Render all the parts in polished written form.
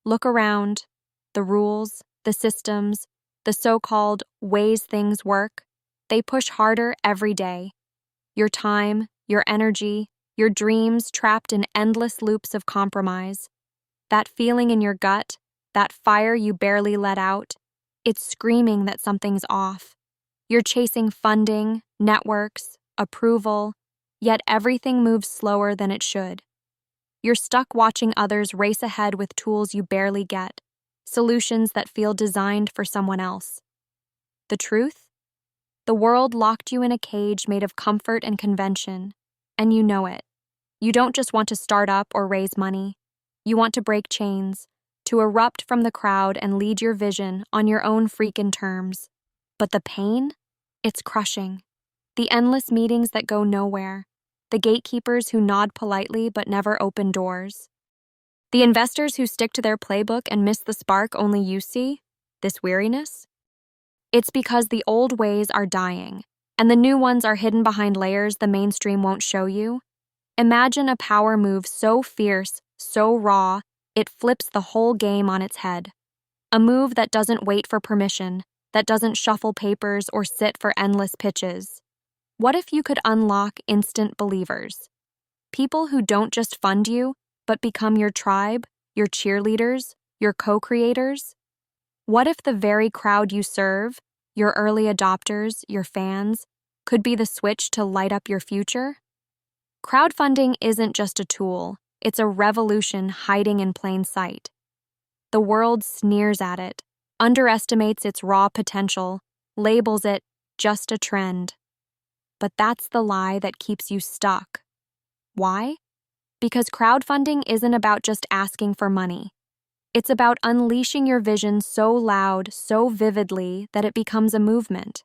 Look around. The rules, the systems, the so-called ways things work, they push harder every day. Your time, your energy, your dreams trapped in endless loops of compromise. That feeling in your gut, that fire you barely let out, it's screaming that something's off. You're chasing funding, networks, approval, yet everything moves slower than it should. You're stuck watching others race ahead with tools you barely get, solutions that feel designed for someone else. The truth? The world locked you in a cage made of comfort and convention, and you know it. You don't just want to start up or raise money. You want to break chains, to erupt from the crowd and lead your vision on your own freaking terms. But the pain? It's crushing. The endless meetings that go nowhere. The gatekeepers who nod politely but never open doors. The investors who stick to their playbook and miss the spark only you see. This weariness? It's because the old ways are dying, and the new ones are hidden behind layers the mainstream won't show you. Imagine a power move so fierce, so raw, it flips the whole game on its head. A move that doesn't wait for permission, that doesn't shuffle papers or sit for endless pitches. What if you could unlock instant believers? People who don't just fund you, but become your tribe, your cheerleaders, your co-creators? What if the very crowd you serve, your early adopters, your fans, could be the switch to light up your future? Crowdfunding isn't just a tool, it's a revolution hiding in plain sight. The world sneers at it, underestimates its raw potential, labels it just a trend. But that's the lie that keeps you stuck. Why? Because crowdfunding isn't about just asking for money. It's about unleashing your vision so loud, so vividly, that it becomes a movement.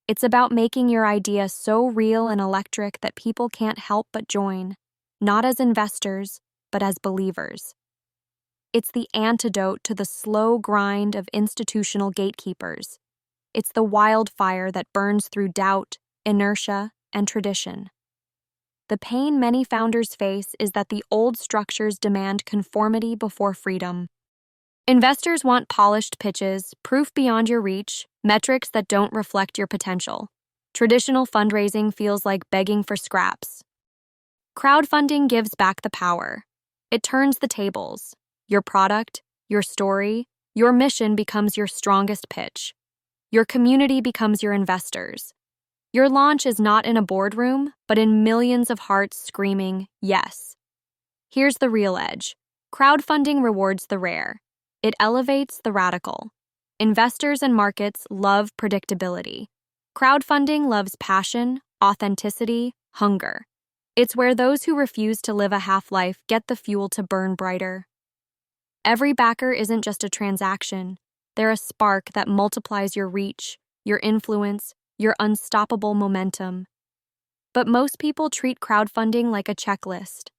It's about making your idea so real and electric that people can't help but join, not as investors, but as believers. It's the antidote to the slow grind of institutional gatekeepers. It's the wildfire that burns through doubt, inertia, and tradition. The pain many founders face is that the old structures demand conformity before freedom. Investors want polished pitches, proof beyond your reach, metrics that don't reflect your potential. Traditional fundraising feels like begging for scraps. Crowdfunding gives back the power. It turns the tables. Your product, your story, your mission becomes your strongest pitch. Your community becomes your investors. Your launch is not in a boardroom, but in millions of hearts screaming, yes. Here's the real edge. Crowdfunding rewards the rare. It elevates the radical. Investors and markets love predictability. Crowdfunding loves passion, authenticity, hunger. It's where those who refuse to live a half-life get the fuel to burn brighter. Every backer isn't just a transaction. They're a spark that multiplies your reach, your influence, your unstoppable momentum. But most people treat crowdfunding like a checklist.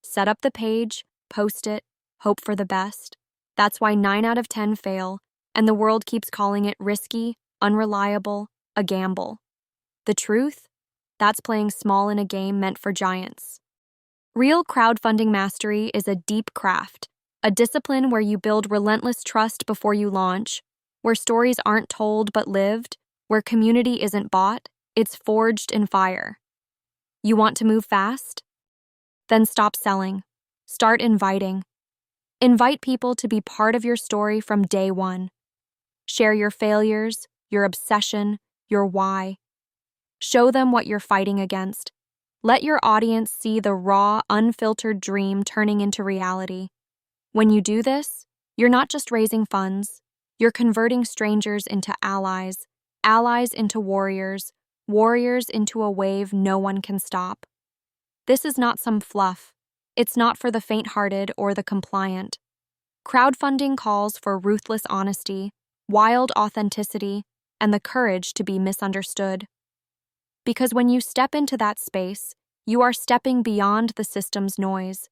Set up the page, post it, hope for the best. That's why 9 out of 10 fail, and the world keeps calling it risky, unreliable, a gamble. The truth? That's playing small in a game meant for giants. Real crowdfunding mastery is a deep craft, a discipline where you build relentless trust before you launch, where stories aren't told but lived, where community isn't bought, it's forged in fire. You want to move fast? Then stop selling. Start inviting. Invite people to be part of your story from day one. Share your failures, your obsession, your why. Show them what you're fighting against. Let your audience see the raw, unfiltered dream turning into reality. When you do this, you're not just raising funds, you're converting strangers into allies, allies into warriors, warriors into a wave no one can stop. This is not some fluff. It's not for the faint-hearted or the compliant. Crowdfunding calls for ruthless honesty, wild authenticity, and the courage to be misunderstood. Because when you step into that space, you are stepping beyond the system's noise.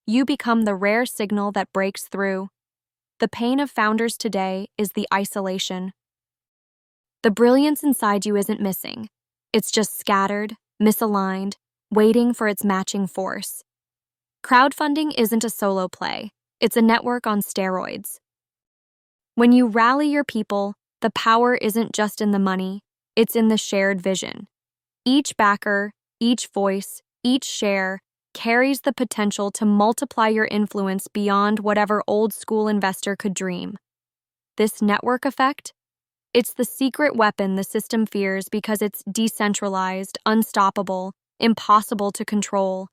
You become the rare signal that breaks through. The pain of founders today is the isolation. The brilliance inside you isn't missing. It's just scattered, misaligned, waiting for its matching force. Crowdfunding isn't a solo play. It's a network on steroids. When you rally your people, the power isn't just in the money, it's in the shared vision. Each backer, each voice, each share carries the potential to multiply your influence beyond whatever old-school investor could dream. This network effect? It's the secret weapon the system fears because it's decentralized, unstoppable, impossible to control.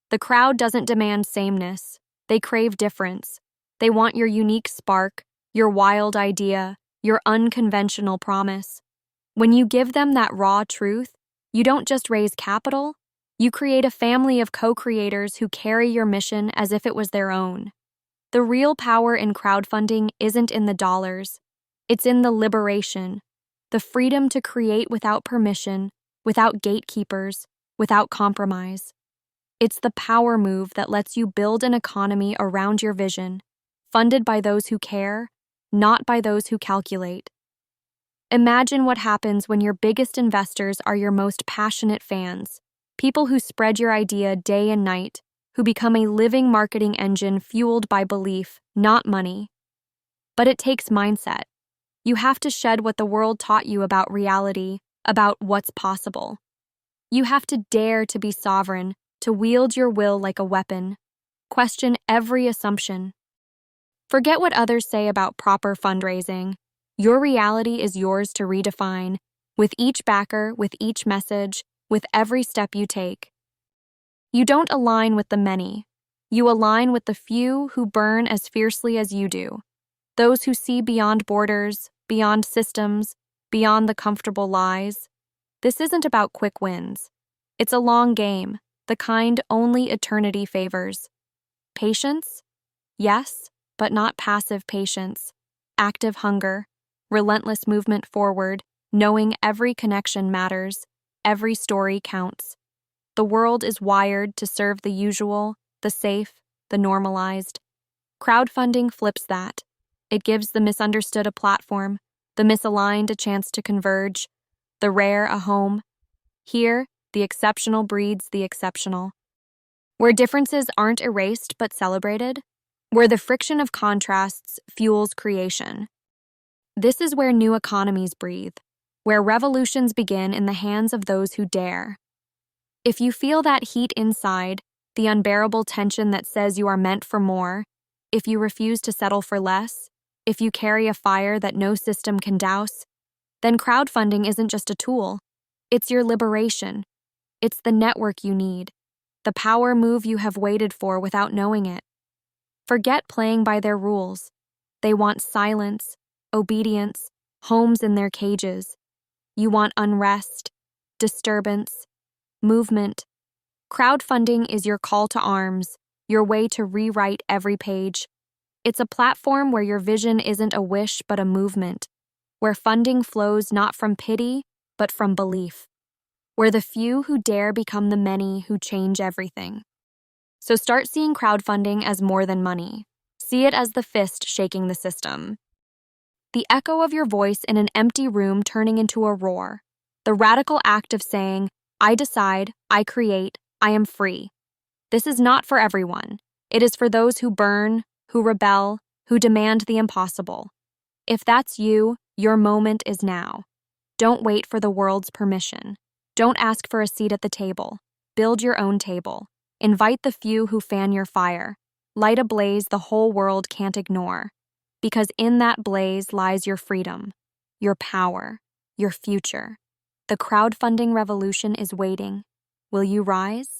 The crowd doesn't demand sameness. They crave difference. They want your unique spark, your wild idea, your unconventional promise. When you give them that raw truth, you don't just raise capital, you create a family of co-creators who carry your mission as if it was their own. The real power in crowdfunding isn't in the dollars. It's in the liberation, the freedom to create without permission, without gatekeepers, without compromise. It's the power move that lets you build an economy around your vision, funded by those who care, not by those who calculate. Imagine what happens when your biggest investors are your most passionate fans, people who spread your idea day and night, who become a living marketing engine fueled by belief, not money. But it takes mindset. You have to shed what the world taught you about reality, about what's possible. You have to dare to be sovereign, to wield your will like a weapon. Question every assumption. Forget what others say about proper fundraising. Your reality is yours to redefine, with each backer, with each message, with every step you take. You don't align with the many. You align with the few who burn as fiercely as you do. Those who see beyond borders, beyond systems, beyond the comfortable lies. This isn't about quick wins. It's a long game, the kind only eternity favors. Patience? Yes, but not passive patience. Active hunger, relentless movement forward, knowing every connection matters, every story counts. The world is wired to serve the usual, the safe, the normalized. Crowdfunding flips that. It gives the misunderstood a platform, the misaligned a chance to converge, the rare a home. Here, the exceptional breeds the exceptional. Where differences aren't erased but celebrated, where the friction of contrasts fuels creation. This is where new economies breathe, where revolutions begin in the hands of those who dare. If you feel that heat inside, the unbearable tension that says you are meant for more, if you refuse to settle for less, if you carry a fire that no system can douse, then crowdfunding isn't just a tool. It's your liberation. It's the network you need, the power move you have waited for without knowing it. Forget playing by their rules. They want silence, obedience, homes in their cages. You want unrest, disturbance, movement. Crowdfunding is your call to arms, your way to rewrite every page. It's a platform where your vision isn't a wish but a movement, where funding flows not from pity but from belief, where the few who dare become the many who change everything. So start seeing crowdfunding as more than money. See it as the fist shaking the system. The echo of your voice in an empty room turning into a roar. The radical act of saying, I decide, I create, I am free. This is not for everyone. It is for those who burn, who rebel, who demand the impossible. If that's you, your moment is now. Don't wait for the world's permission. Don't ask for a seat at the table. Build your own table. Invite the few who fan your fire. Light a blaze the whole world can't ignore. Because in that blaze lies your freedom, your power, your future. The crowdfunding revolution is waiting. Will you rise?